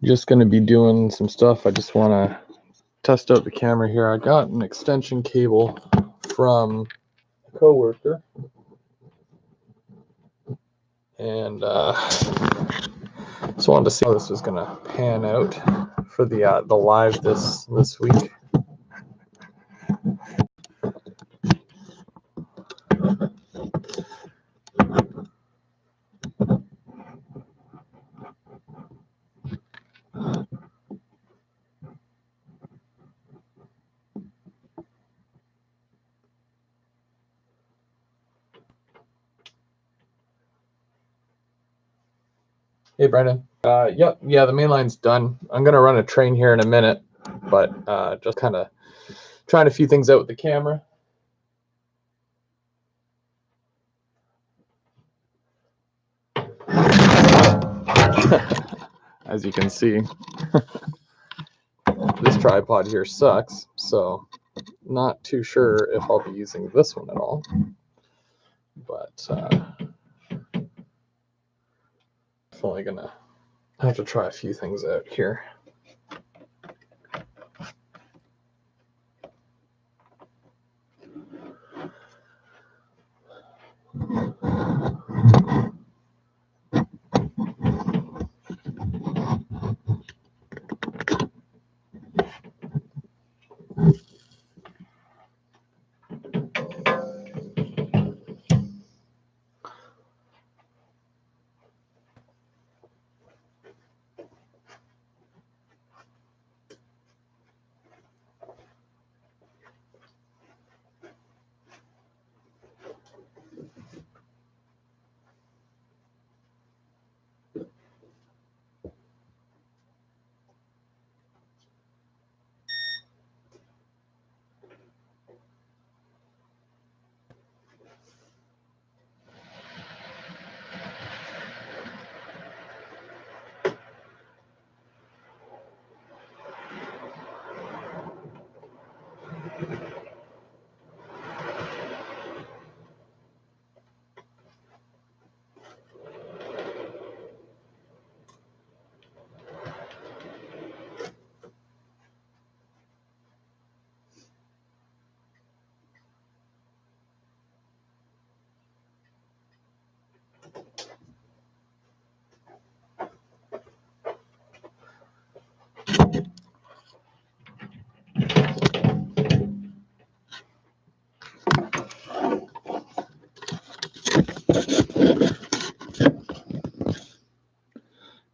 just going to be doing some stuff. I just want to test out the camera here. I got an extension cable from a coworker, and just wanted to see how this was going to pan out for the live this week. Hey, Brendan. Yeah, the main line's done. I'm going to run a train here in a minute, but just kind of trying a few things out with the camera. As you can see, this tripod here sucks, so not too sure if I'll be using this one at all. But definitely going to have to try a few things out here.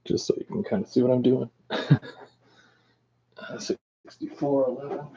Just so you can kind of see what I'm doing. 6411.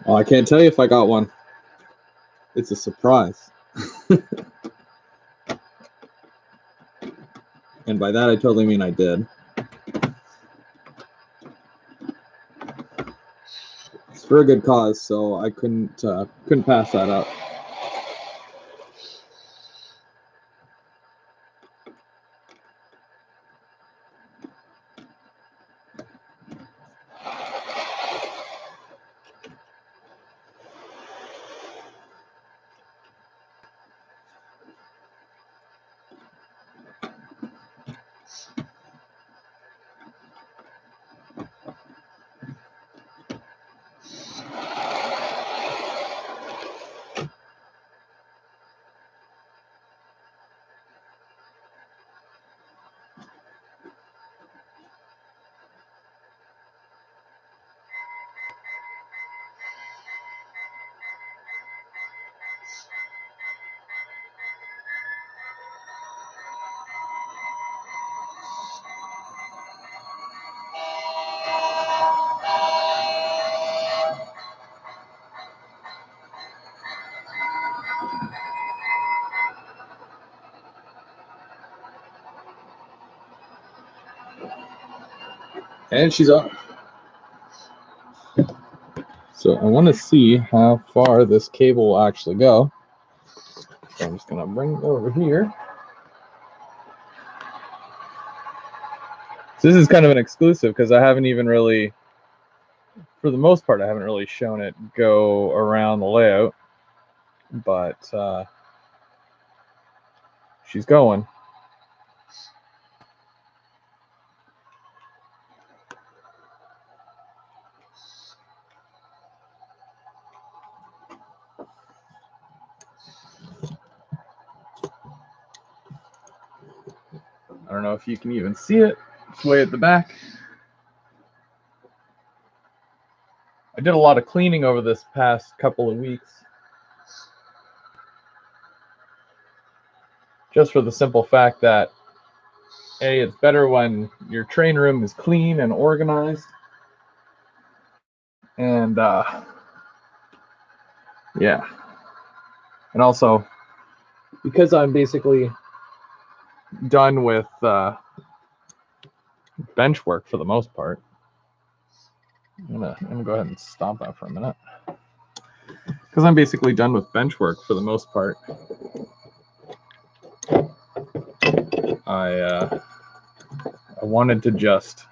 Well, I can't tell you if I got one. It's a surprise. And by that, I totally mean I did. It's for a good cause, so I couldn't pass that up. And she's off. So I want to see how far this cable will actually go. So I'm just going to bring it over here. So this is kind of an exclusive because I haven't even really, for the most part, I haven't really shown it go around the layout. But she's going. I don't know if you can even see it. It's way at the back. I did a lot of cleaning over this past couple of weeks. Just for the simple fact that, A, it's better when your train room is clean and organized. And yeah. And also, because I'm basically done with bench work for the most part, I'm gonna go ahead and stop that for a minute. Because I'm basically done with bench work for the most part, I wanted to just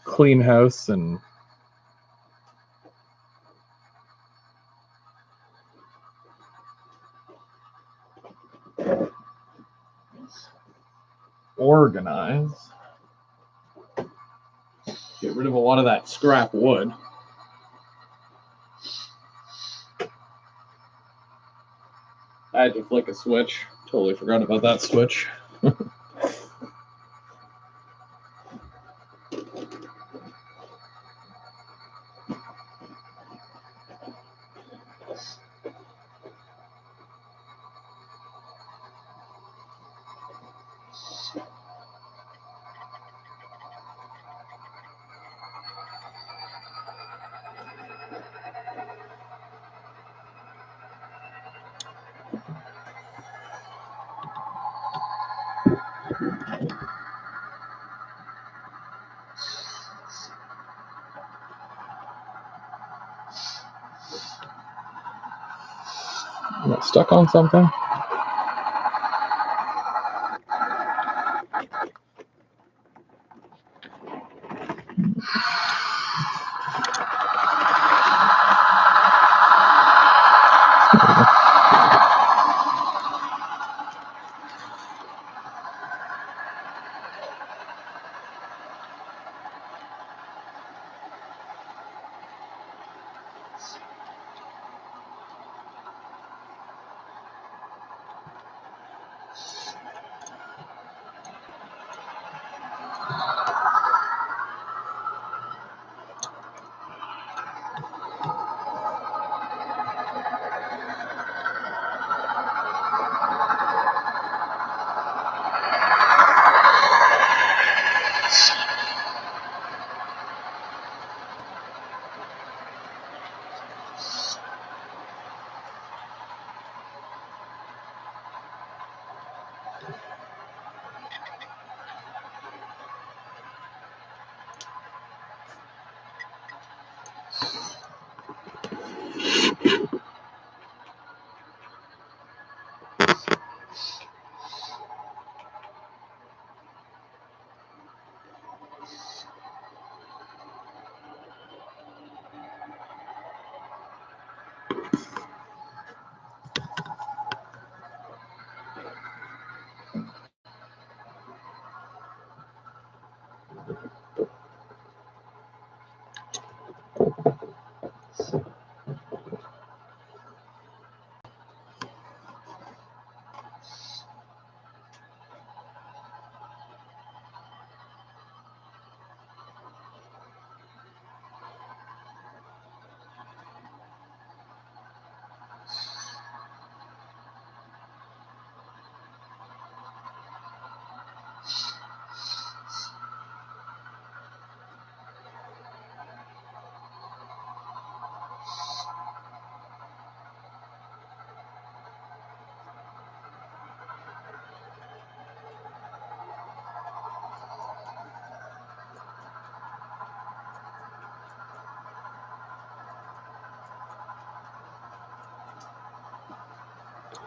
clean house and organize, get rid of a lot of that scrap wood. I had to flick a switch. Totally forgot about that switch. Am I stuck on something?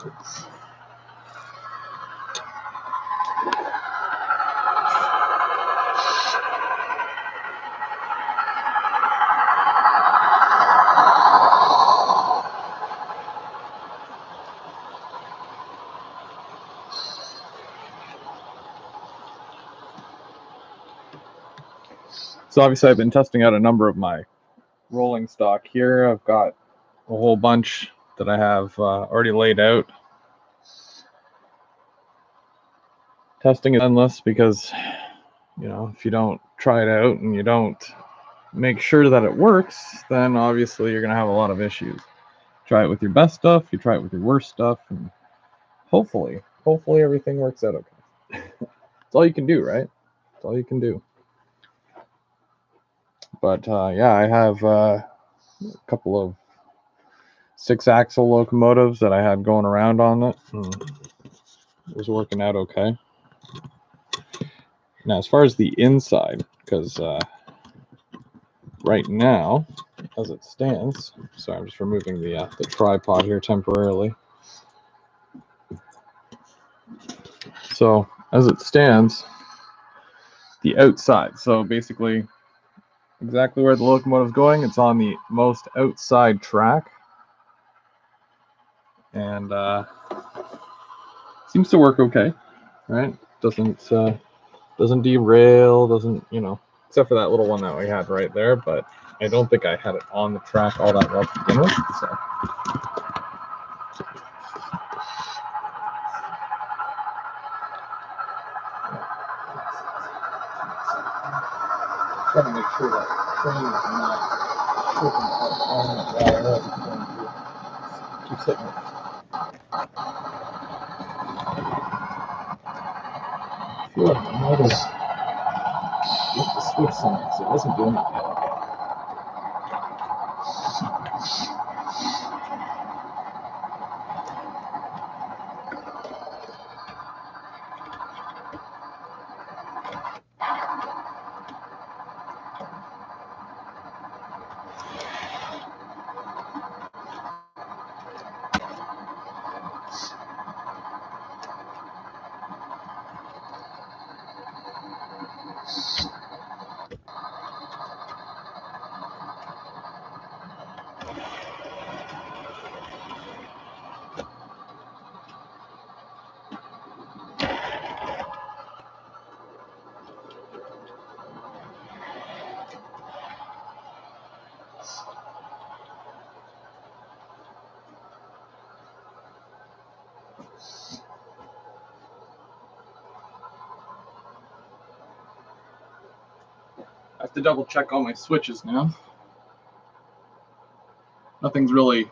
So obviously I've been testing out a number of my rolling stock here. I've got a whole bunch that I have already laid out. Testing is endless because, you know, if you don't try it out and you don't make sure that it works, then obviously you're going to have a lot of issues. Try it with your best stuff, you try it with your worst stuff, and hopefully everything works out okay. That's all you can do, right? That's all you can do. But yeah, I have a couple of 6-axle locomotives that I had going around on it. It was working out okay. Now, as far as the inside, because right now, as it stands, sorry, I'm just removing the tripod here temporarily. So, as it stands, the outside, so basically exactly where the locomotive is going, it's on the most outside track, and seems to work okay, right? Doesn't derail, doesn't, you know, except for that little one that we had right there, but I don't think I had it on the track all that well to begin with, so. Trying to make sure that the train is not tripping up on it while it's going through. Keeps hitting it. I feel like I might have hit the switch somewhere, so it wasn't doing it yet. I have to double check all my switches now. Nothing's really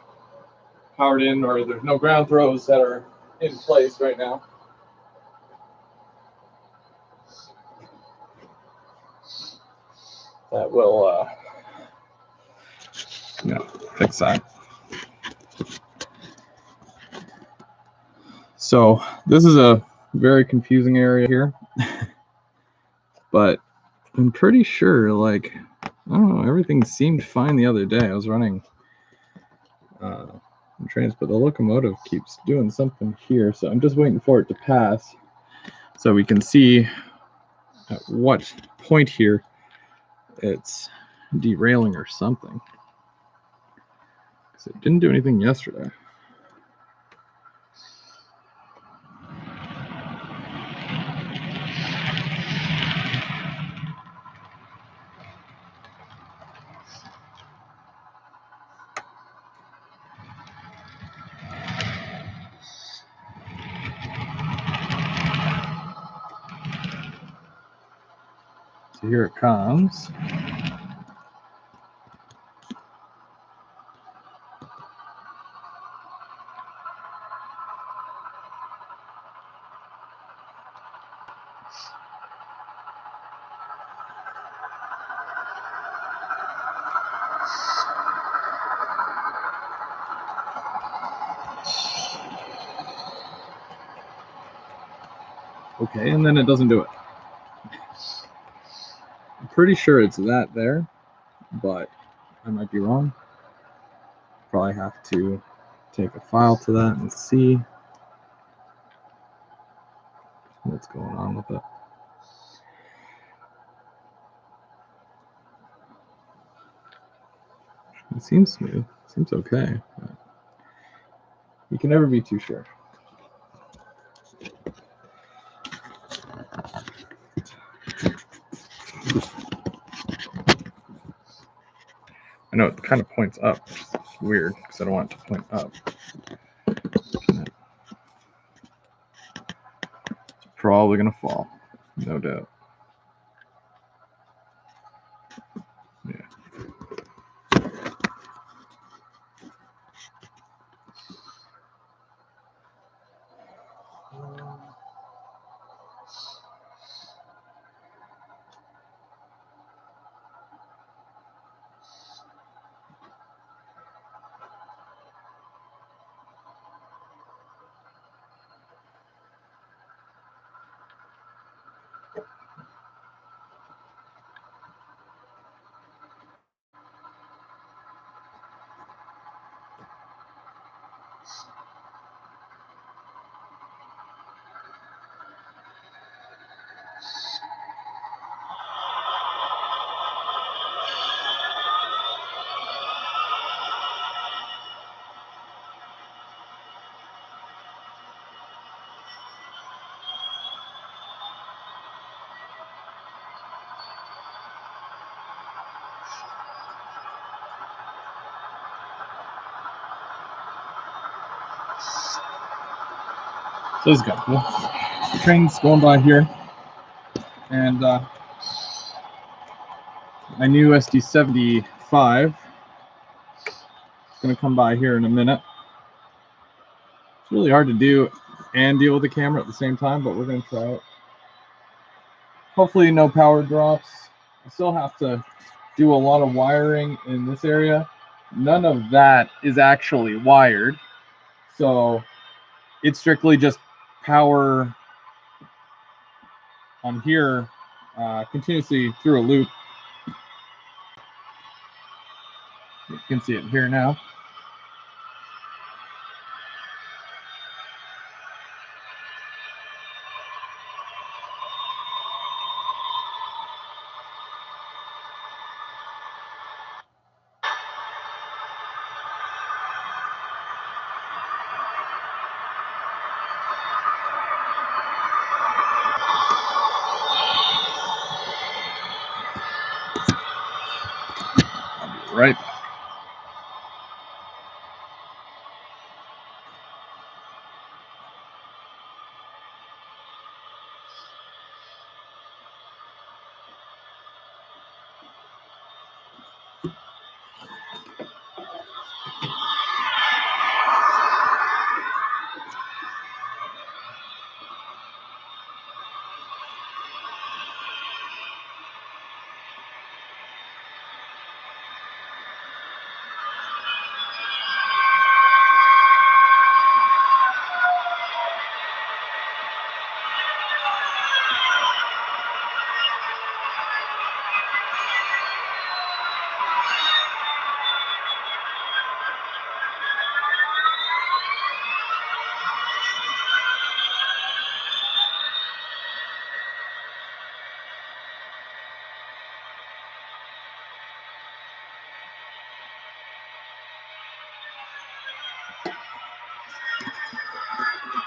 powered in, or there's no ground throws that are in place right now. That will, you know, fix that. So this is a very confusing area here, but I'm pretty sure, like, I don't know, everything seemed fine the other day. I was running trains, but the locomotive keeps doing something here, so I'm just waiting for it to pass so we can see at what point here it's derailing or something, because it didn't do anything yesterday. So here it comes. Okay, and then it doesn't do it. I'm pretty sure it's that there, but I might be wrong. Probably have to take a file to that and see. what's going on with it. It seems smooth. Seems okay. But you can never be too sure. I know it kind of points up, which is weird because I don't want it to point up. It's probably going to fall, no doubt. Yeah. So this is good. The train's going by here, and my new SD75 is going to come by here in a minute. It's really hard to do and deal with the camera at the same time, but we're going to try it. Hopefully no power drops. I still have to do a lot of wiring in this area. None of that is actually wired, so it's strictly just power on here continuously through a loop. You can see it here now. I'll be right back.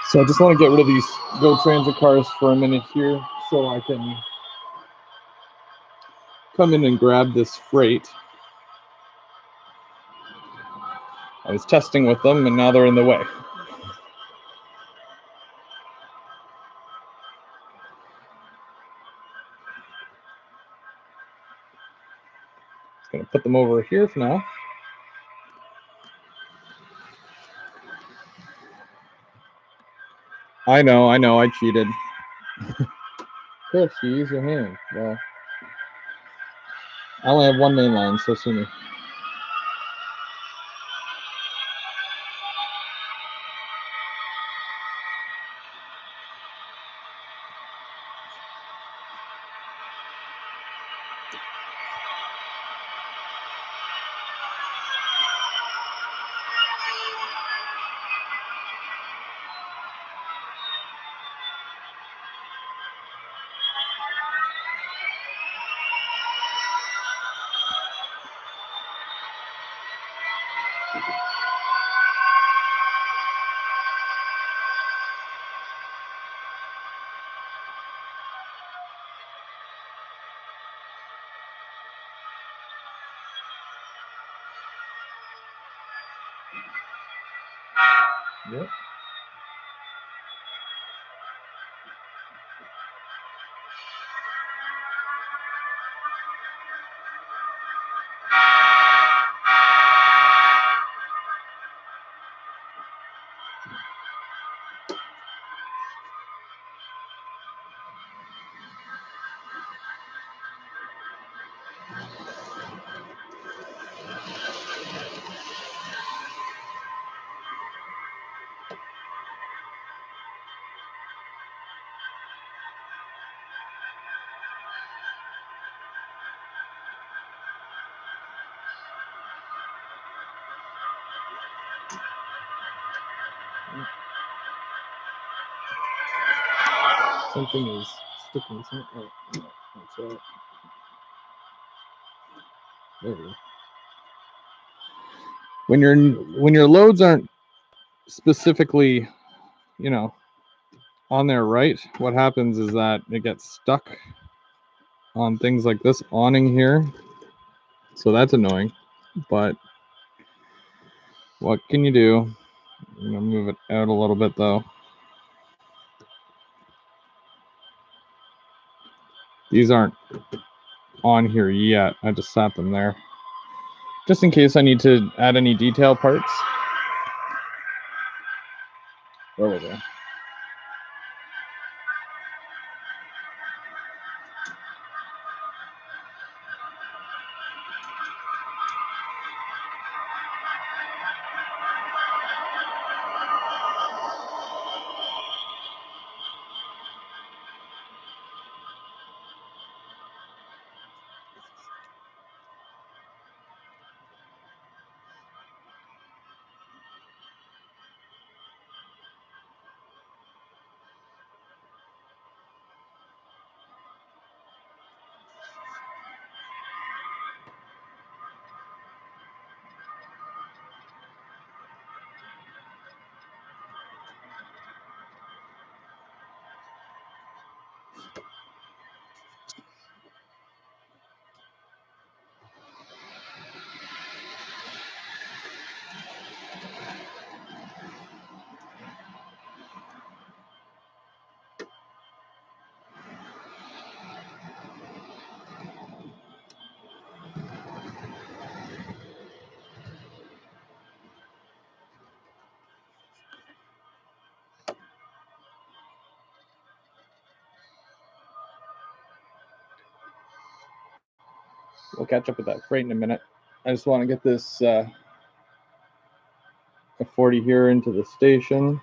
So I just want to get rid of these Go Transit cars for a minute here so I can come in and grab this freight. I was testing with them and now they're in the way. Just gonna put them over here for now. I know, I cheated. Chris, you use your hand. Well, I only have one main line, so sue me. Yep. Something is sticking. Oh, no, that's right. There we go. When your loads aren't specifically, you know, on there right, what happens is that it gets stuck on things like this awning here. So that's annoying. But what can you do? I'm gonna move it out a little bit though. These aren't on here yet. I just sat them there. Just in case I need to add any detail parts. There we go. We'll catch up with that freight in a minute. I just want to get this a 40 here into the station.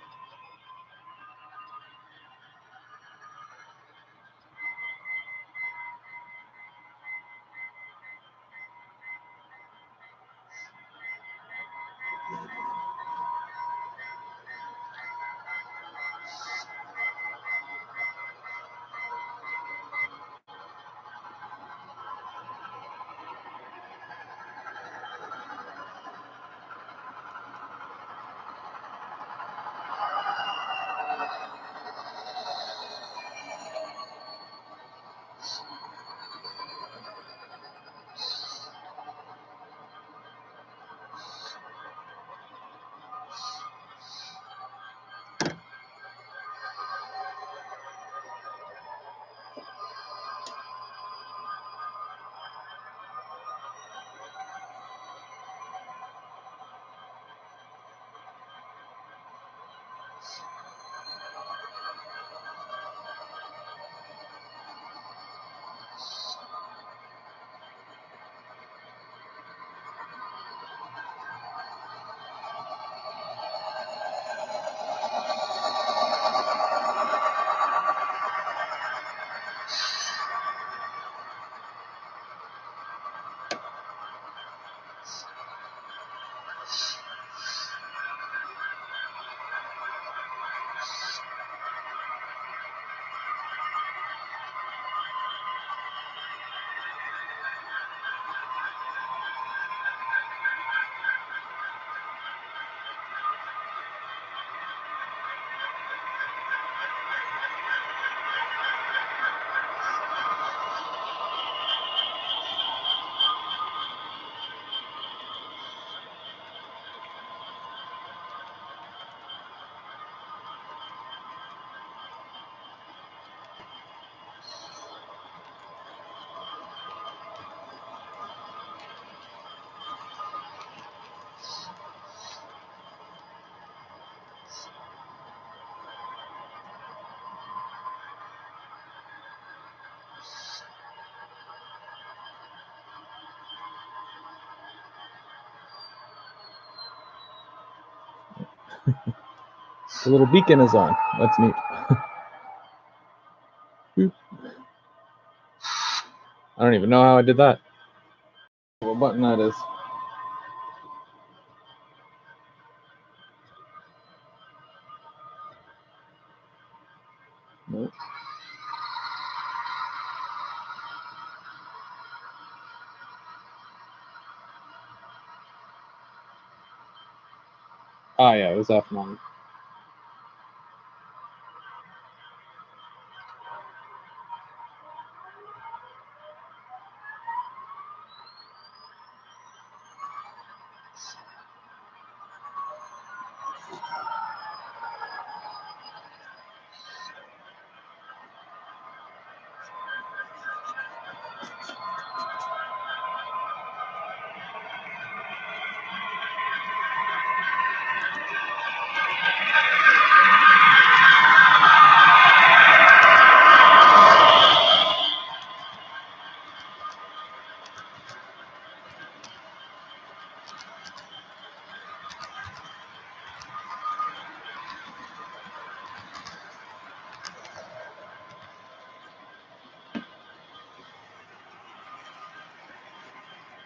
The little beacon is on. That's neat. I don't even know how I did that. What button that is. Nope. Ah, yeah, it was F9.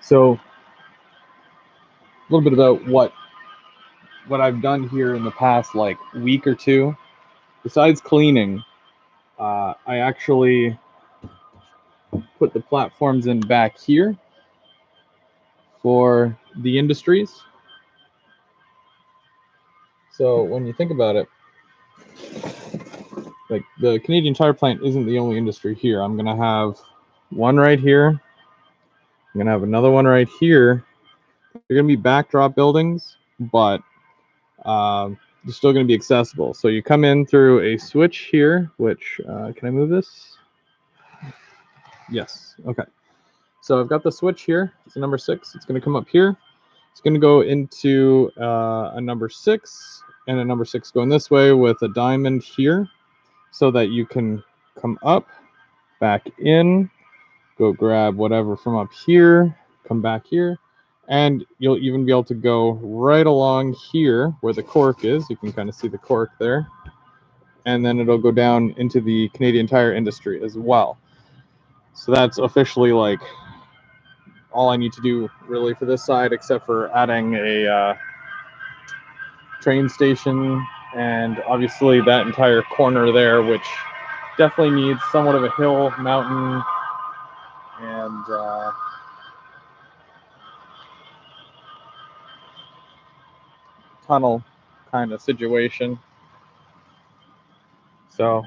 So, a little bit about what I've done here in the past like week or two. Besides cleaning, I actually put the platforms in back here for the industries. So when you think about it, like the Canadian Tire plant isn't the only industry here. I'm gonna have one right here. I'm gonna have another one right here. They're gonna be backdrop buildings, but they're still gonna be accessible. So you come in through a switch here, which can I move this? Yes. Okay. So I've got the switch here. It's a number 6. It's gonna come up here. It's gonna go into a number 6 and a number 6 going this way with a diamond here, so that you can come up, back in, go grab whatever from up here, come back here, and you'll even be able to go right along here where the cork is. You can kind of see the cork there, and then it'll go down into the Canadian Tire industry as well. So that's officially like all I need to do really for this side, except for adding a train station, and obviously that entire corner there, which definitely needs somewhat of a hill, mountain, and tunnel kind of situation. So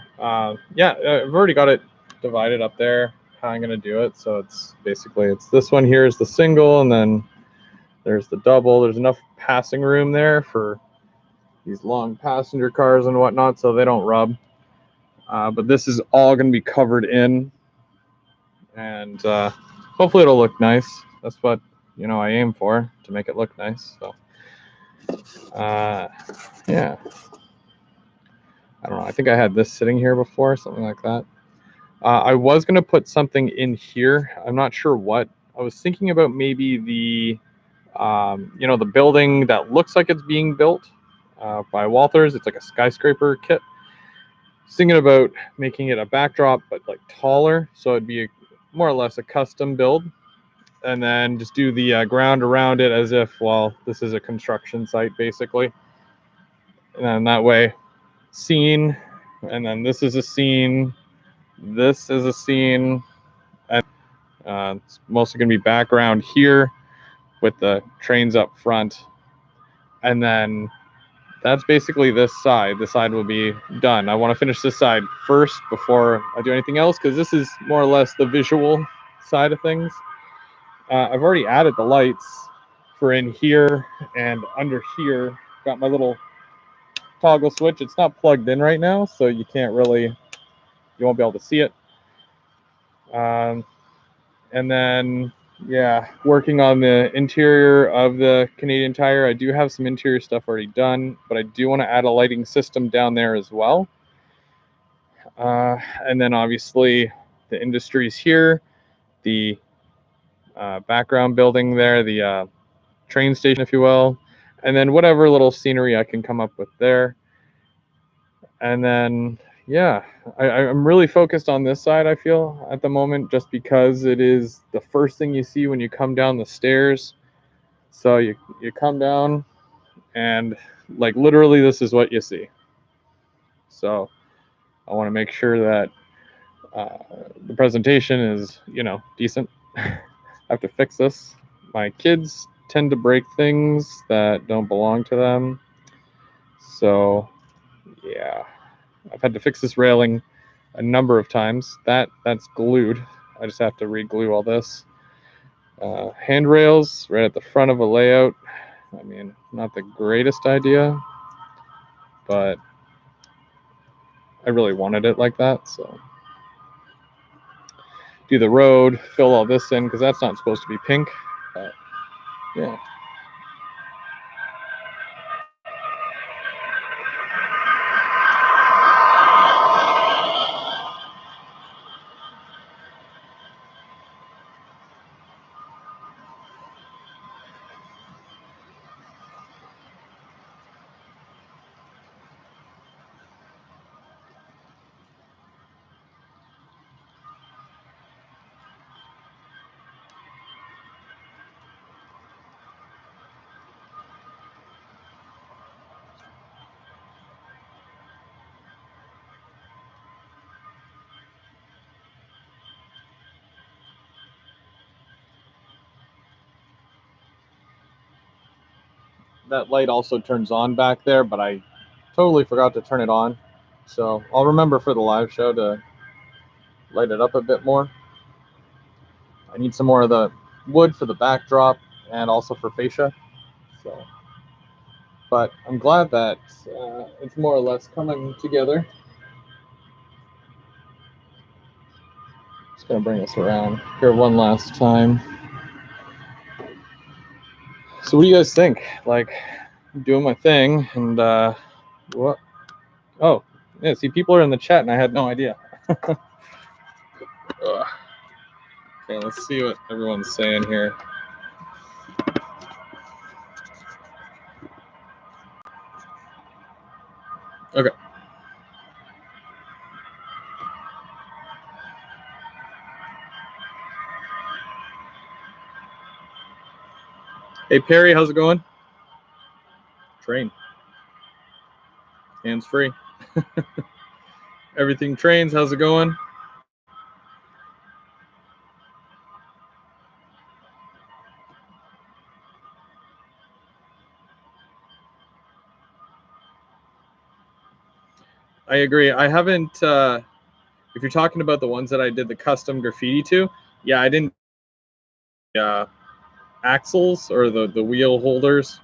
yeah, I've already got it divided up there how I'm going to do it. So it's basically, it's this one here is the single, and then there's the double. There's enough passing room there for these long passenger cars and whatnot, so they don't rub. But this is all going to be covered in, and hopefully it'll look nice. That's what I aim for, to make it look nice. So yeah, I don't know. I think I had this sitting here before, something like that. I was going to put something in here. I'm not sure what. I was thinking about maybe the the building that looks like it's being built by Walthers. It's like a skyscraper kit. Thinking about making it a backdrop, but like taller, so it'd be more or less a custom build, and then just do the ground around it as if, well, this is a construction site basically, and then that way, scene, and then this is a scene, this is a scene, and it's mostly going to be background here with the trains up front, and then that's basically this side. This side will be done. I want to finish this side first before I do anything else, because this is more or less the visual side of things. I've already added the lights for in here and under here. Got my little toggle switch. It's not plugged in right now, so you won't be able to see it. And then, yeah, working on the interior of the Canadian Tire. I do have some interior stuff already done, but I do want to add a lighting system down there as well. And then obviously the industries here, the background building there, the train station, if you will, and then whatever little scenery I can come up with there. And then, yeah, I'm really focused on this side, I feel, at the moment, just because it is the first thing you see when you come down the stairs. So you come down, and like literally this is what you see. So I want to make sure that the presentation is, decent. I have to fix this. My kids tend to break things that don't belong to them. So, yeah, I've had to fix this railing a number of times. That's glued. I just have to re-glue all this. Handrails right at the front of a layout. I mean, not the greatest idea, but I really wanted it like that, so. Do the road, fill all this in, because that's not supposed to be pink, but yeah. That light also turns on back there, but I totally forgot to turn it on. So I'll remember for the live show to light it up a bit more. I need some more of the wood for the backdrop and also for fascia. So, but I'm glad that it's more or less coming together. Just gonna bring this around here one last time. So what do you guys think? Like, I'm doing my thing, and what? Oh, yeah. See, people are in the chat, and I had no idea. Okay, let's see what everyone's saying here. Okay. Hey Perry, how's it going? Train. Hands free. Everything trains. How's it going? I agree. I haven't. If you're talking about the ones that I did the custom graffiti to, yeah, I didn't. Axles or the wheel holders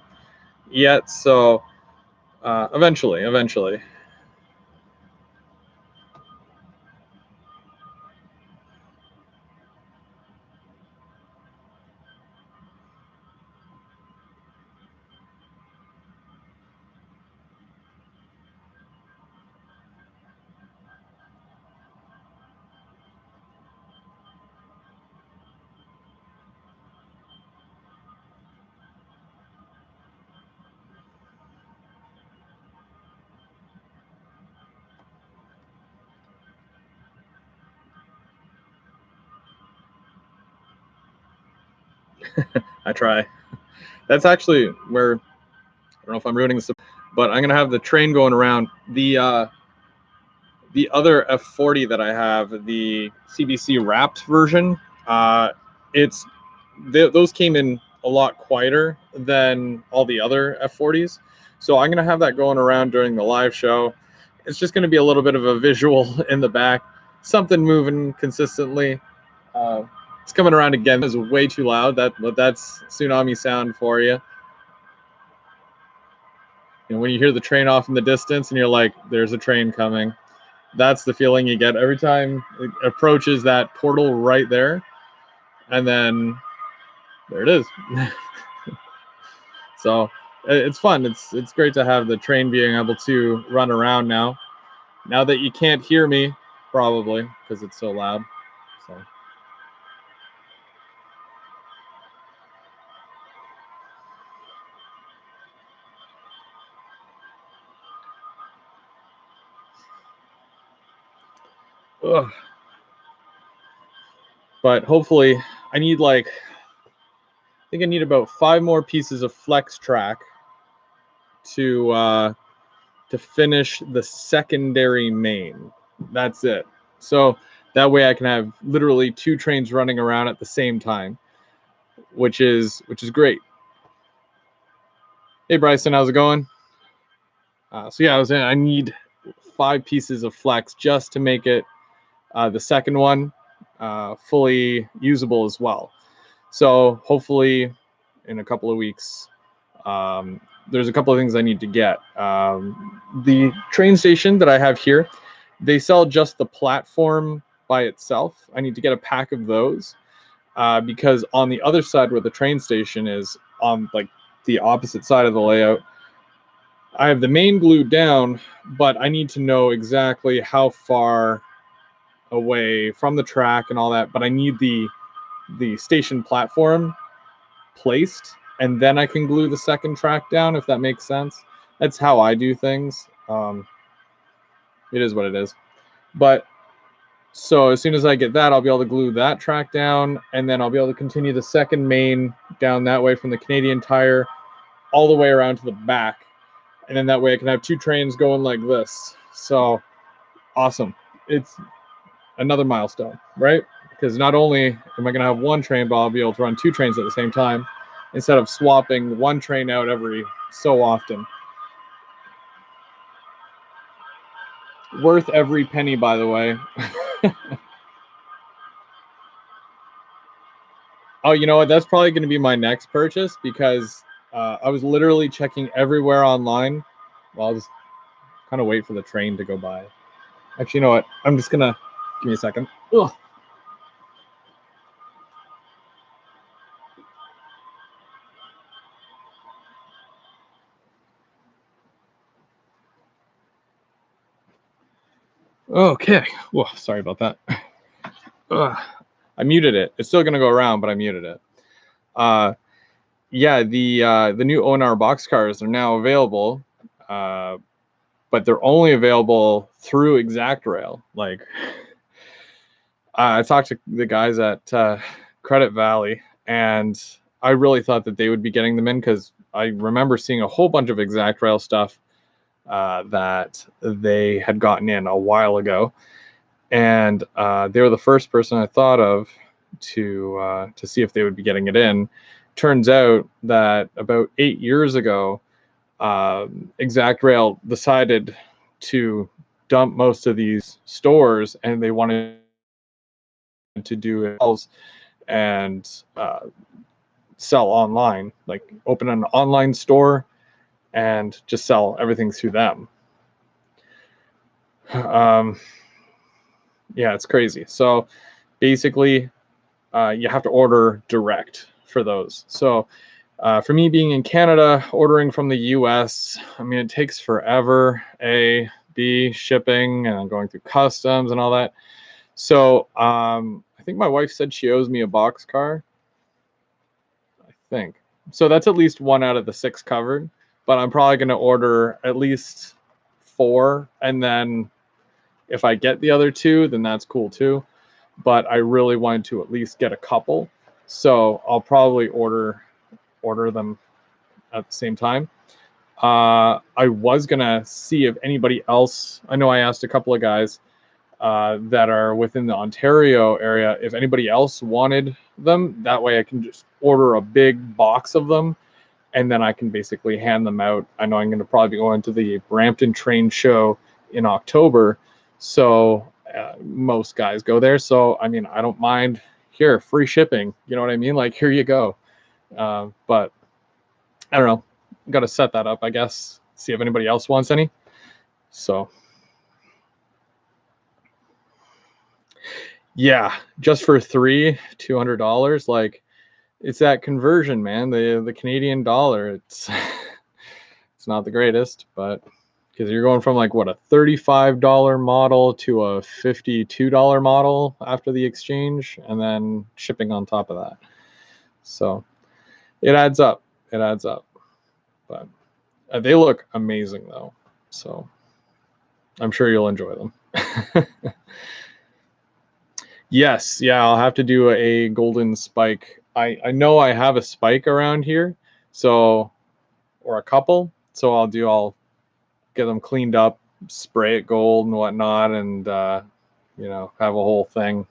yet. So eventually. I try. That's actually where, I don't know if I'm ruining this, but I'm gonna have the train going around. The other F40 that I have, the CBC wrapped version, it's those came in a lot quieter than all the other F40s. So I'm gonna have that going around during the live show. It's just gonna be a little bit of a visual in the back, something moving consistently. It's coming around again. It's way too loud. That's tsunami sound for you. And when you hear the train off in the distance, and you're like, "There's a train coming." That's the feeling you get every time it approaches that portal right there, and then there it is. So it's fun. It's great to have the train being able to run around now. Now that you can't hear me, probably because it's so loud. So. Ugh. But hopefully, I need like, I think I need about 5 more pieces of flex track to finish the secondary main. That's it. So that way I can have literally 2 trains running around at the same time, which is great. Hey Bryson, how's it going? So yeah, I need 5 pieces of flex just to make it the second one fully usable as well. So hopefully in a couple of weeks, there's a couple of things I need to get. The train station that I have here, they sell just the platform by itself. I need to get a pack of those because on the other side where the train station is, on like the opposite side of the layout, I have the main glued down, but I need to know exactly how far away from the track and all that. But I need the station platform placed, and then I can glue the second track down, if that makes sense. That's how I do things. It is what it is. But so as soon as I get that, I'll be able to glue that track down, and then I'll be able to continue the second main down that way from the Canadian Tire all the way around to the back. And then that way I can have 2 trains going like this. So awesome. It's another milestone, right? Because not only am I going to have 1 train, but I'll be able to run 2 trains at the same time instead of swapping 1 train out every so often. Worth every penny, by the way. Oh, you know what? That's probably going to be my next purchase because I was literally checking everywhere online. Well, I'll just kind of wait for the train to go by. Actually, you know what? I'm just going to give me a second. Ugh. Okay. Whoa, sorry about that. Ugh. I muted it. It's still going to go around, but I muted it. Yeah, the new ONR boxcars are now available, but they're only available through ExactRail. Like, I talked to the guys at Credit Valley, and I really thought that they would be getting them in because I remember seeing a whole bunch of ExactRail stuff that they had gotten in a while ago, and they were the first person I thought of to see if they would be getting it in. Turns out that about 8 years ago, ExactRail decided to dump most of these stores, and they wanted to do it and sell online, like open an online store and just sell everything through them. Yeah, it's crazy. So basically, you have to order direct for those. So for me being in Canada, ordering from the US, I mean, it takes forever. A, B, shipping and going through customs and all that. So I think my wife said she owes me a boxcar. I think. So that's at least 1 out of the 6 covered. But I'm probably going to order at least 4. And then if I get the other 2, then that's cool too. But I really wanted to at least get a couple. So I'll probably order them at the same time. I was gonna see if anybody else. I know I asked a couple of guys that are within the Ontario area if anybody else wanted them. That way, I can just order a big box of them, and then I can basically hand them out. I know I'm going to probably be going to the Brampton Train Show in October, so most guys go there. So I mean, I don't mind. Here, free shipping. You know what I mean? Like, here you go. But I don't know. Got to set that up, I guess. See if anybody else wants any. So, yeah, just for 3, $200. Like, it's that conversion, man. The Canadian dollar. It's it's not the greatest, but because you're going from like what, a $35 model to a $52 model after the exchange, and then shipping on top of that. So it adds up. It adds up. But they look amazing though. So I'm sure you'll enjoy them. Yes, yeah, I'll have to do a golden spike. I know I have a spike around here, so or a couple. So I'll get them cleaned up, spray it gold and whatnot, and have a whole thing.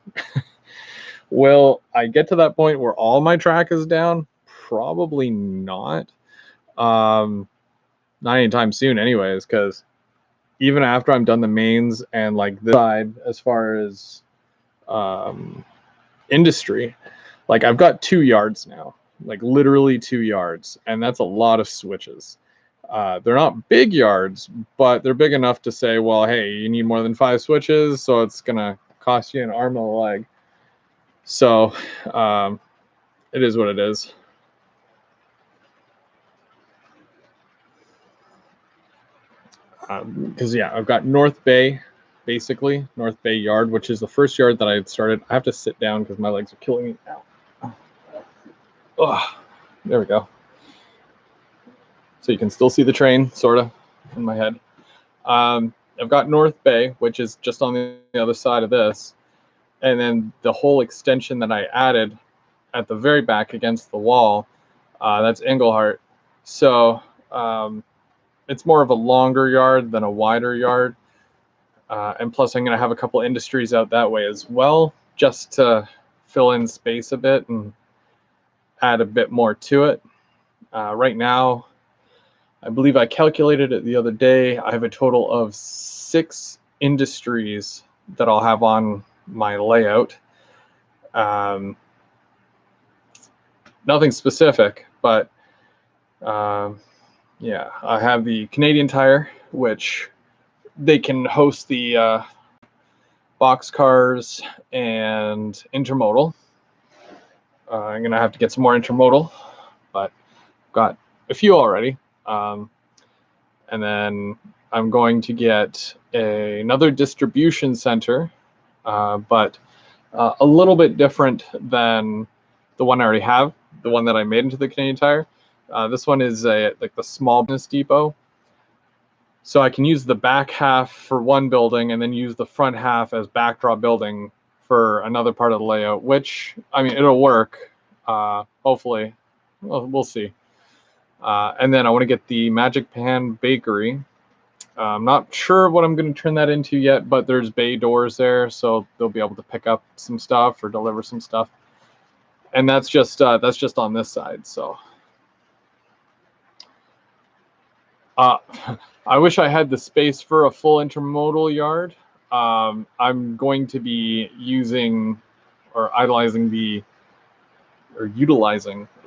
Will I get to that point where all my track is down? Probably not. Not anytime soon, anyways, because even after I'm done the mains and like this side, as far as um, industry, like I've got 2 yards now, like literally 2 yards, and that's a lot of switches. They're not big yards, but they're big enough to say, well, hey, you need more than 5 switches, so it's gonna cost you an arm and a leg. So it is what it is. Because yeah, I've got North Bay, basically North Bay Yard, which is the first yard that I had started. I have to sit down because my legs are killing me now. Ugh, there we go. So you can still see the train, sort of, in my head. I've got North Bay, which is just on the other side of this, and then the whole extension that I added at the very back against the wall, that's Englehart. So it's more of a longer yard than a wider yard. And plus, I'm going to have a couple industries out that way as well, just to fill in space a bit and add a bit more to it. Right now, I believe I calculated it the other day. I have a total of 6 industries that I'll have on my layout. Nothing specific, but yeah, I have the Canadian Tire, which they can host the box cars and intermodal. I'm going to have to get some more intermodal, but got a few already. And then I'm going to get another distribution center, but a little bit different than the one I already have, the one that I made into the Canadian Tire. This one is like the small business depot. So I can use the back half for one building and then use the front half as backdrop building for another part of the layout, which, I mean, it'll work, hopefully. Well, we'll see. And then I want to get the Magic Pan Bakery. I'm not sure what I'm going to turn that into yet, but there's bay doors there, so they'll be able to pick up some stuff or deliver some stuff. And that's just on this side. So I wish I had the space for a full intermodal yard. I'm going to be utilizing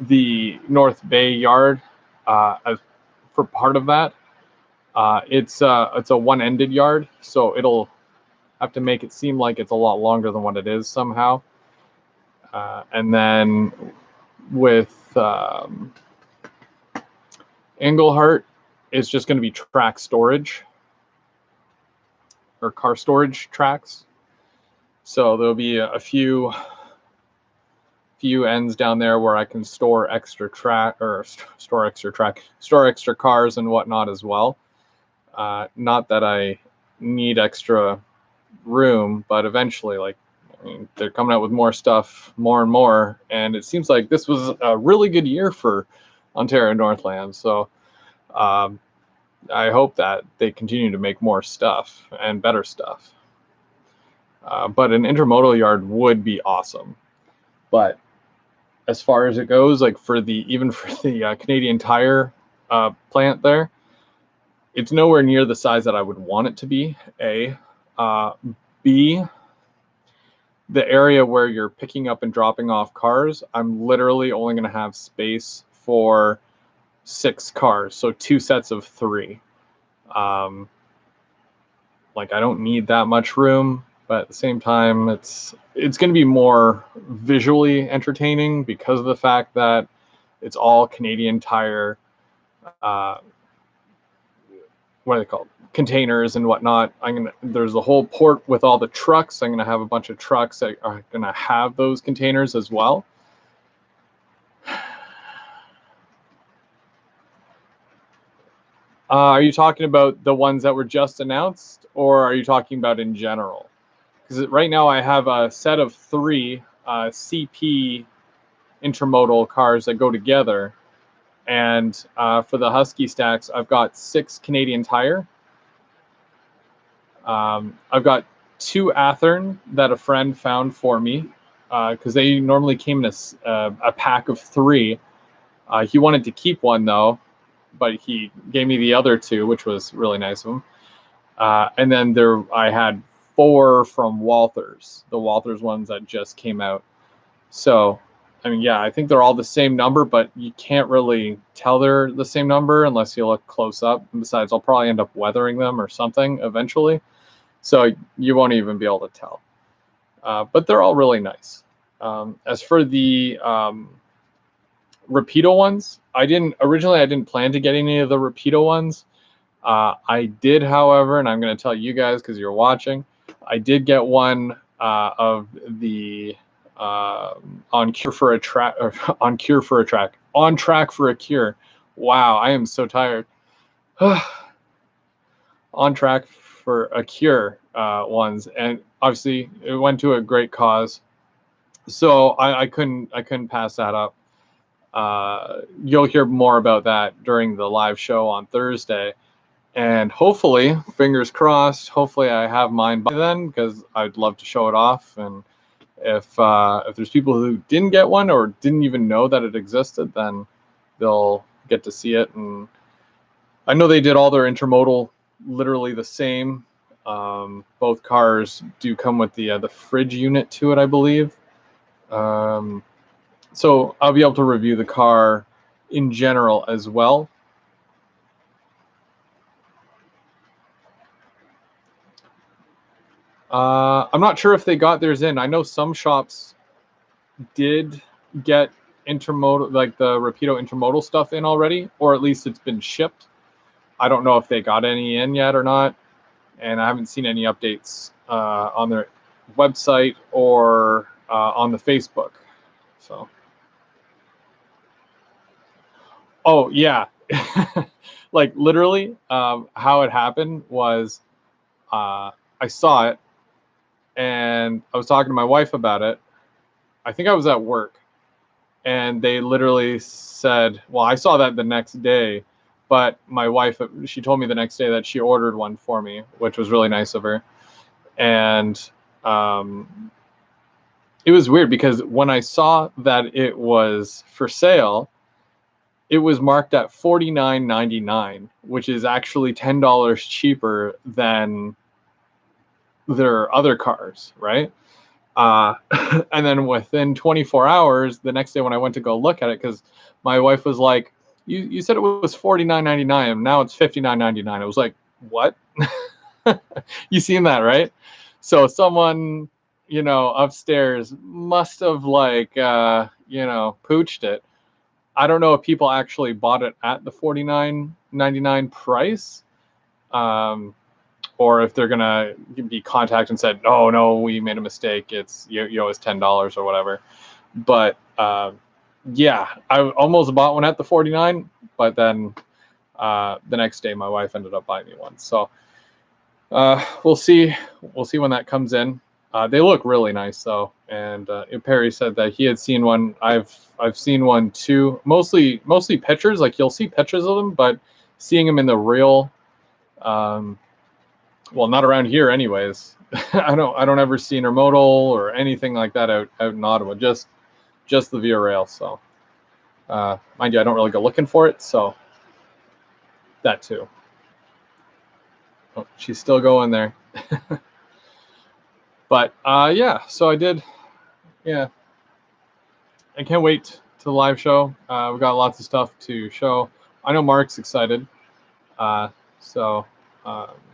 the North Bay yard as for part of that. It's a one-ended yard, so it'll have to make it seem like it's a lot longer than what it is somehow. And then with Englehart, it's just going to be track storage or car storage tracks. So there'll be a few ends down there where I can store extra cars and whatnot as well. Not that I need extra room, but eventually, like, I mean, they're coming out with more stuff, more and more, and it seems like this was a really good year for Ontario Northland. So I hope that they continue to make more stuff and better stuff. But an intermodal yard would be awesome. But as far as it goes, like for the Canadian Tire plant there, it's nowhere near the size that I would want it to be. A, B, the area where you're picking up and dropping off cars, I'm literally only going to have space for 6 cars, so 2 sets of 3. Like, I don't need that much room, but at the same time, it's going to be more visually entertaining because of the fact that it's all Canadian Tire, what are they called? Containers and whatnot. There's a whole port with all the trucks. I'm gonna have a bunch of trucks that are gonna have those containers as well. Are you talking about the ones that were just announced, or are you talking about in general? because right now I have a set of 3 CP intermodal cars that go together, and for the Husky stacks, I've got 6 Canadian Tire. I've got 2 Athearn that a friend found for me, because they normally came in a pack of 3. He wanted to keep one though, but he gave me the other 2, which was really nice of him. And then I had 4 from Walthers, the Walthers ones that just came out. So, I mean, yeah, I think they're all the same number, but you can't really tell they're the same number unless you look close up. And besides, I'll probably end up weathering them or something eventually, so you won't even be able to tell. But they're all really nice. As for the Rapido ones, I didn't plan to get any of the Rapido ones. I did, however, and I'm going to tell you guys because you're watching, I did get one of the on Track for a Cure. Wow, I am so tired. On Track for a Cure ones, and obviously it went to a great cause, so I couldn't pass that up. You'll hear more about that during the live show on Thursday. And hopefully, fingers crossed, hopefully I have mine by then, because I'd love to show it off. And if there's people who didn't get one or didn't even know that it existed, then they'll get to see it. And I know they did all their intermodal literally the same. Both cars do come with the fridge unit to it, I believe. So I'll be able to review the car in general as well. I'm not sure if they got theirs in. I know some shops did get intermodal, like the Rapido intermodal stuff in already, or at least it's been shipped. I don't know if they got any in yet or not, and I haven't seen any updates on their website or on the Facebook. So, oh yeah, like literally, how it happened was I saw it and I was talking to my wife about it. I think I was at work, and they literally said, well, I saw that the next day, but my wife, she told me the next day that she ordered one for me, which was really nice of her. And it was weird because when I saw that it was for sale, it was marked at $49.99, which is actually $10 cheaper than their other cars, right? And then within 24 hours, the next day when I went to go look at it, because my wife was like, you said it was $49.99, and now it's $59.99. I was like, what? You seen that, right? So someone, upstairs must have pooched it. I don't know if people actually bought it at the $49.99 price. Or if they're gonna be contacted and said, no, we made a mistake. It's you owe us $10 or whatever. But yeah, I almost bought one at the 49, but then the next day my wife ended up buying me one. So we'll see when that comes in. They look really nice though, and Perry said that he had seen one. I've seen one too. Mostly pictures. Like you'll see pictures of them, but seeing them in the real. Well, not around here, anyways. I don't ever see intermodal or anything like that out in Ottawa. Just the Via Rail. So, mind you, I don't really go looking for it. So, that too. Oh, she's still going there. But yeah. So I did. Yeah. I can't wait to the live show. We've got lots of stuff to show. I know Mark's excited. So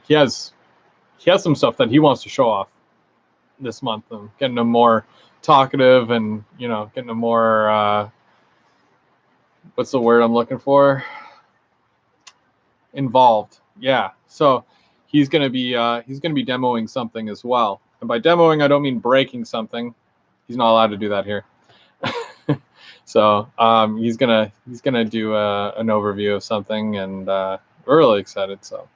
he has some stuff that he wants to show off this month. I'm getting him more talkative and, getting him more, what's the word I'm looking for? Involved. Yeah. So he's going to be demoing something as well. And by demoing, I don't mean breaking something. He's not allowed to do that here. So he's gonna do an overview of something, and we're really excited. So.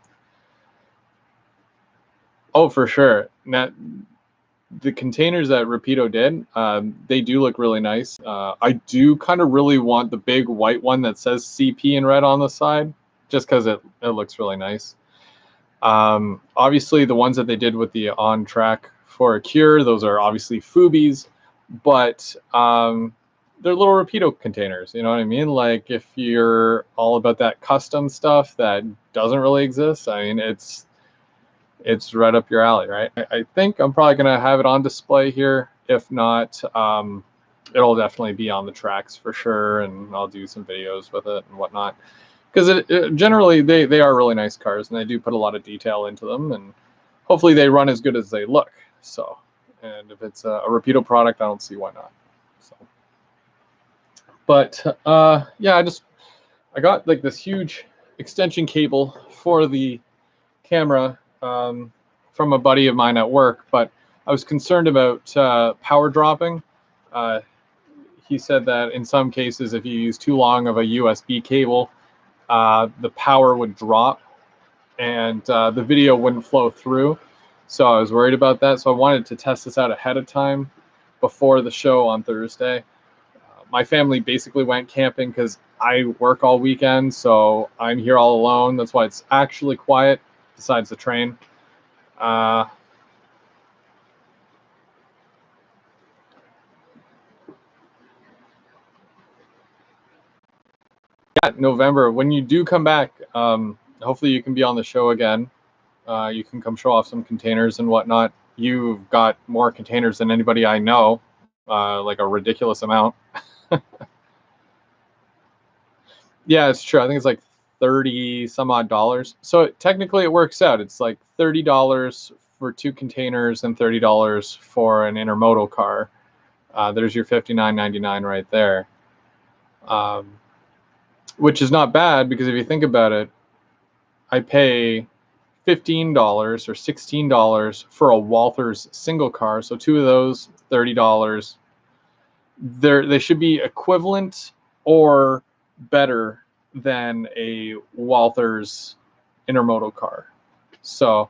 Oh, for sure. the containers that Rapido did, they do look really nice. I do kind of really want the big white one that says CP in red on the side, just because it looks really nice. Obviously, the ones that they did with the On Track for a Cure, those are obviously Fubies, but they're little Rapido containers. You know what I mean? Like, if you're all about that custom stuff that doesn't really exist, I mean, it's right up your alley, right? I think I'm probably going to have it on display here. If not, it'll definitely be on the tracks for sure, and I'll do some videos with it and whatnot. Because generally, they are really nice cars, and they do put a lot of detail into them, and hopefully they run as good as they look. So, and if it's a Rapido product, I don't see why not. So, but yeah, I got like this huge extension cable for the camera from a buddy of mine at work, but I was concerned about power dropping. He said that in some cases, if you use too long of a USB cable, the power would drop and the video wouldn't flow through. So I was worried about that. So I wanted to test this out ahead of time before the show on Thursday. My family basically went camping because I work all weekend, so I'm here all alone. That's why it's actually quiet, besides the train. Yeah, November. When you do come back, hopefully you can be on the show again. You can come show off some containers and whatnot. You've got more containers than anybody I know, like a ridiculous amount. Yeah, it's true. I think it's like 30 some odd dollars. So technically it works out. It's like $30 for 2 containers and $30 for an intermodal car. There's your $59.99 right there. Which is not bad, because if you think about it, I pay $15 or $16 for a Walthers single car. So 2 of those, $30. They should be equivalent or better than a Walthers intermodal car. So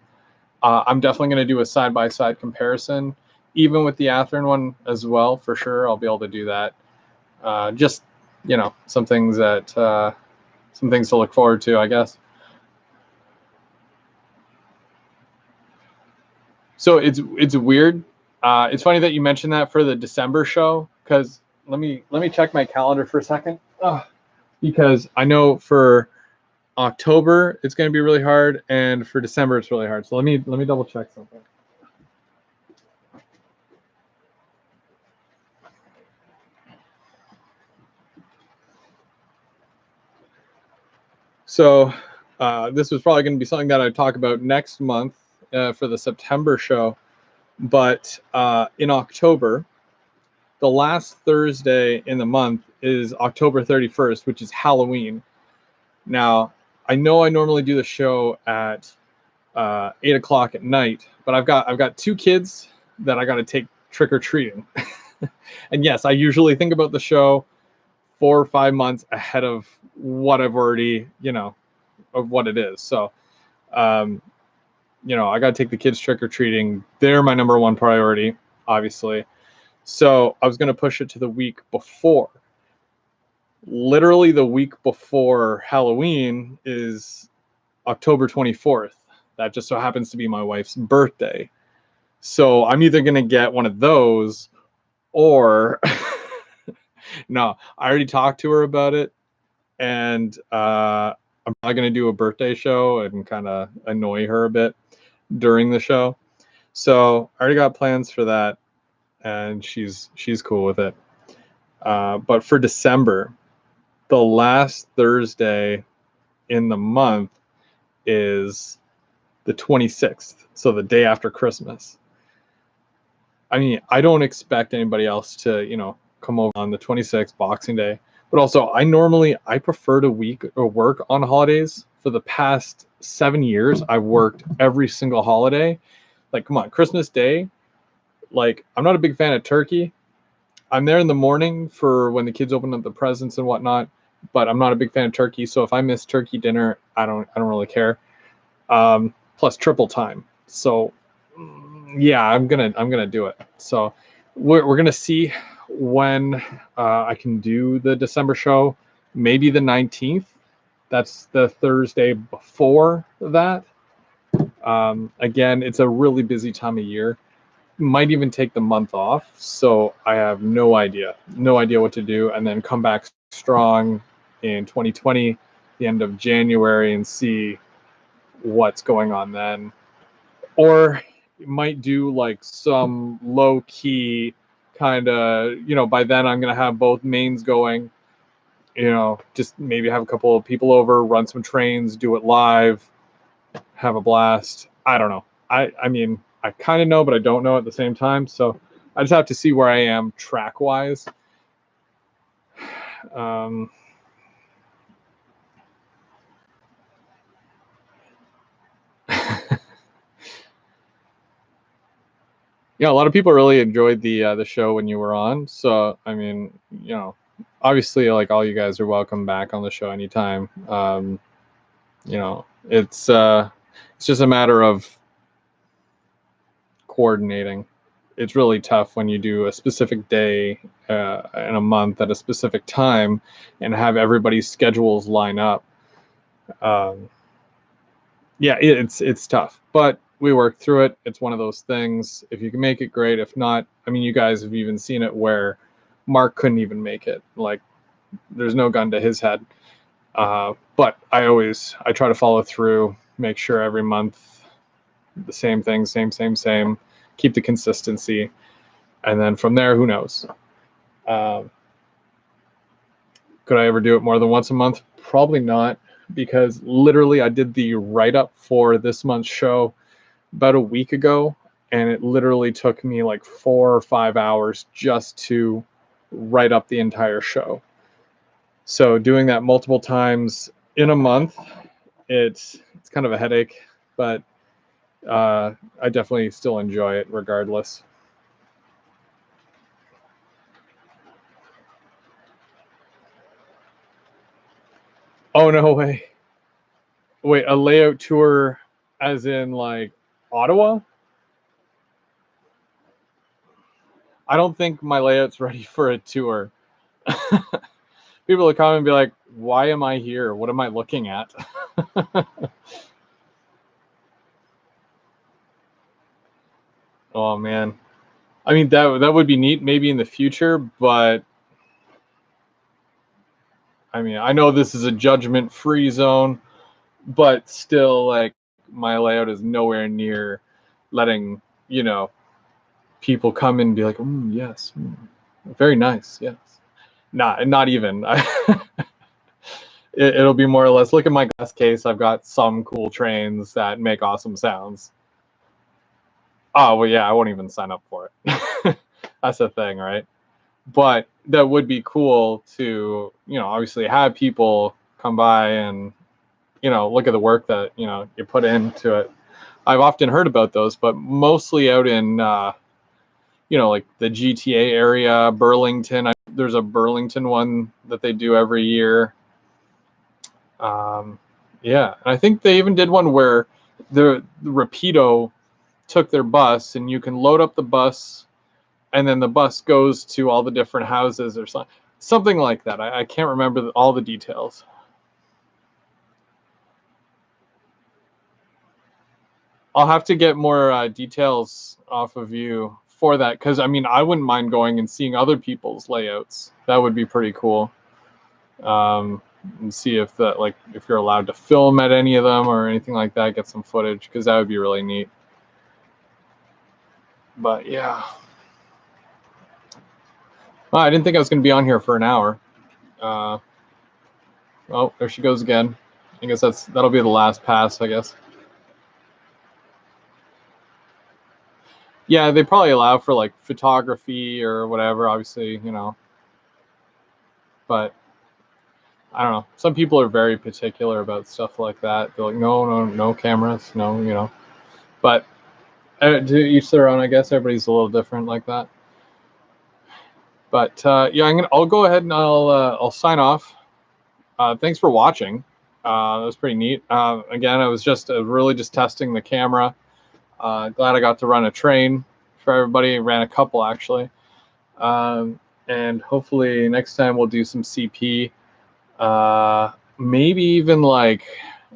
I'm definitely going to do a side-by-side comparison, even with the Athearn one as well, for sure. I'll be able to do that. Just, you know, some things to look forward to, I guess. So it's weird. It's funny that you mentioned that for the December show, because let me check my calendar for a second. Because I know for October it's going to be really hard, and for December it's really hard. So let me double check something. So this was probably going to be something that I'd talk about next month for the September show, but in October, the last Thursday in the month is October 31st, which is Halloween. Now, I know I normally do the show at 8 o'clock at night, but I've got 2 kids that I got to take trick or treating. And yes, I usually think about the show 4 or 5 months ahead of what I've already, of what it is. So, I got to take the kids trick or treating. They're my number one priority, obviously. So I was going to push it to the week before. Literally the week before Halloween is October 24th. That just so happens to be my wife's birthday. So I'm either going to get one of those or no, I already talked to her about it, and I'm probably going to do a birthday show and kind of annoy her a bit during the show. So I already got plans for that, and she's cool with it. But for December, the last Thursday in the month is the 26th, so the day after Christmas. I mean, I don't expect anybody else to, come over on the 26th, Boxing Day. But also, I prefer to work on holidays. For the past 7 years, I've worked every single holiday. Like, come on, Christmas Day. Like, I'm not a big fan of turkey. I'm there in the morning for when the kids open up the presents and whatnot, but I'm not a big fan of turkey. So if I miss turkey dinner, I don't really care. Plus triple time. So Yeah, I'm gonna do it. So we're gonna see when I can do the December show. Maybe the 19th. That's the Thursday before that. Again, it's a really busy time of year. Might even take the month off. So I have no idea what to do, and then come back strong in 2020, the end of January, and see what's going on then. Or you might do like some low key kind of, by then I'm going to have both mains going, just maybe have a couple of people over, run some trains, do it live, have a blast. I don't know. I mean, I kind of know, but I don't know at the same time. So I just have to see where I am track wise. Um, yeah, a lot of people really enjoyed the show when you were on. So I mean, obviously, like, all you guys are welcome back on the show anytime. It's just a matter of coordinating. It's really tough when you do a specific day in a month at a specific time and have everybody's schedules line up. Um, yeah, it's tough, but we work through it. It's one of those things. If you can make it, great. If not, I mean, you guys have even seen it where Mark couldn't even make it. Like, there's no gun to his head. But I try to follow through, make sure every month the same thing, same, keep the consistency, and then from there, who knows? Um, could I ever do it more than once a month? Probably not, because literally I did the write up for this month's show about a week ago, and it literally took me like 4 or 5 hours just to write up the entire show. So doing that multiple times in a month, it's kind of a headache, but I definitely still enjoy it regardless. Oh, no way! Wait, a layout tour, as in like Ottawa? I don't think my layout's ready for a tour. People will come and be like, "Why am I here? What am I looking at?" Oh man, I mean, that would be neat maybe in the future, but I mean, I know this is a judgment-free zone, but still, like, my layout is nowhere near letting, people come and be like, yes, very nice, yes. Not even. It'll be more or less, look at my glass case. I've got some cool trains that make awesome sounds. Oh, well, yeah, I won't even sign up for it. That's the thing, right? But that would be cool to, obviously have people come by and, look at the work that, you put into it. I've often heard about those, but mostly out in, like the GTA area, Burlington. There's a Burlington one that they do every year. Yeah, and I think they even did one where the Rapido took their bus, and you can load up the bus, and then the bus goes to all the different houses or something like that. I can't remember all the details. I'll have to get more details off of you for that, because I mean, I wouldn't mind going and seeing other people's layouts. That would be pretty cool. And see if if you're allowed to film at any of them or anything like that, get some footage, because that would be really neat. But yeah, well, I didn't think I was going to be on here for an hour. Uh, oh, there she goes again. I guess that'll be the last pass, I guess. Yeah, they probably allow for like photography or whatever, obviously, but I don't know. Some people are very particular about stuff like that. They're like, no cameras, no. But to each their own, I guess. Everybody's a little different like that. But yeah, I'll go ahead and I'll sign off. Thanks for watching. That was pretty neat. Again, I was just really just testing the camera. Glad I got to run a train for everybody. Ran a couple actually. And hopefully next time we'll do some CP. Maybe even like,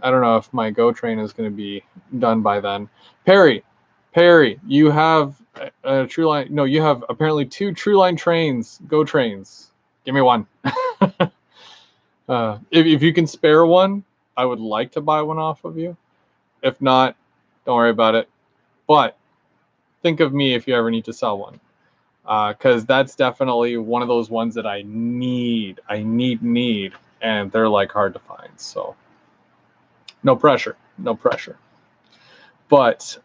I don't know if my Go train is going to be done by then. Perry, you have a True Line. No, you have apparently 2 True Line trains, Go trains. Give me one. If you can spare one, I would like to buy one off of you. If not, don't worry about it. But think of me if you ever need to sell one. Because that's definitely one of those ones that I need, and they're like hard to find. So no pressure. But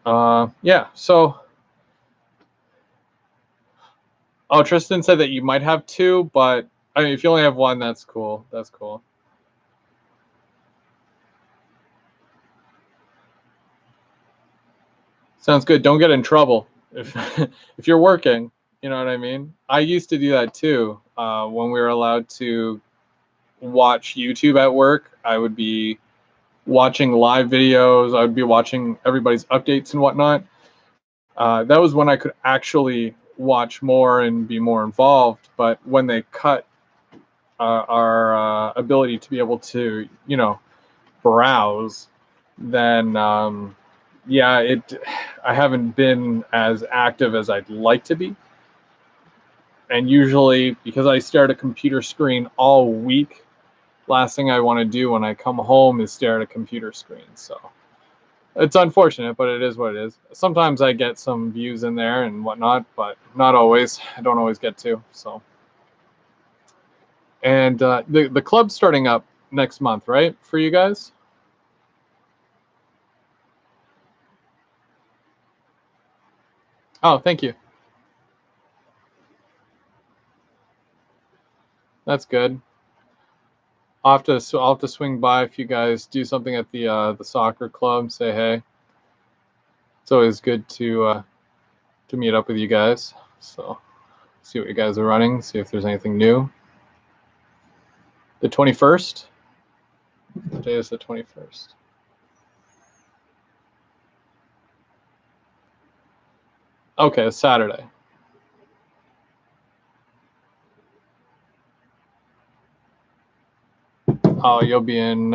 yeah. So, oh, Tristan said that you might have 2, but I mean, if you only have 1, that's cool. Sounds good. Don't get in trouble if if you're working. You know what I mean? I used to do that too. When we were allowed to watch YouTube at work, I would be watching live videos. I would be watching everybody's updates and whatnot. That was when I could actually watch more and be more involved. But when they cut our ability to be able to, browse, then yeah, I haven't been as active as I'd like to be. And usually, because I stare at a computer screen all week, last thing I want to do when I come home is stare at a computer screen. So it's unfortunate, but it is what it is. Sometimes I get some views in there and whatnot, but not always. I don't always get to. So, and the club's starting up next month, right, for you guys? Oh, thank you. That's good. I'll have to swing by if you guys do something at the soccer club. Say hey. It's always good to meet up with you guys. So see what you guys are running. See if there's anything new. The 21st. Today is the 21st. Okay, it's Saturday. Oh, you'll be in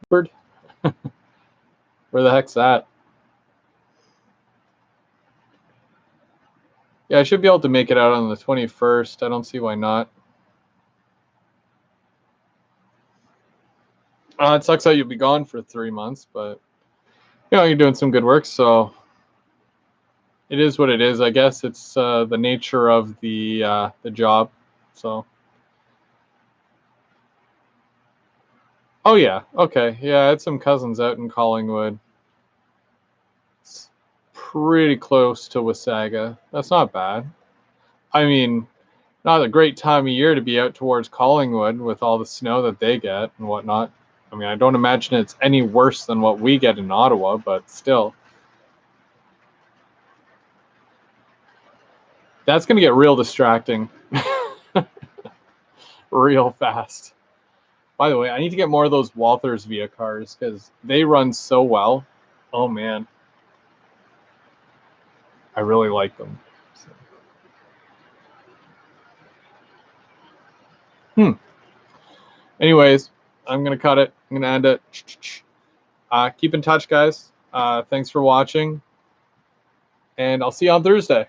Bird? Where the heck's that? Yeah, I should be able to make it out on the 21st. I don't see why not. It sucks that you'll be gone for 3 months, but you're doing some good work, so it is what it is. I guess it's the nature of the job. So. Oh yeah. Okay. Yeah, I had some cousins out in Collingwood. It's pretty close to Wasaga. That's not bad. I mean, not a great time of year to be out towards Collingwood with all the snow that they get and whatnot. I mean, I don't imagine it's any worse than what we get in Ottawa, but still. That's going to get real distracting real fast. By the way, I need to get more of those Walthers Via cars because they run so well. Oh, man. I really like them. So. Anyways, I'm going to cut it. I'm going to end it. Keep in touch, guys. Thanks for watching. And I'll see you on Thursday.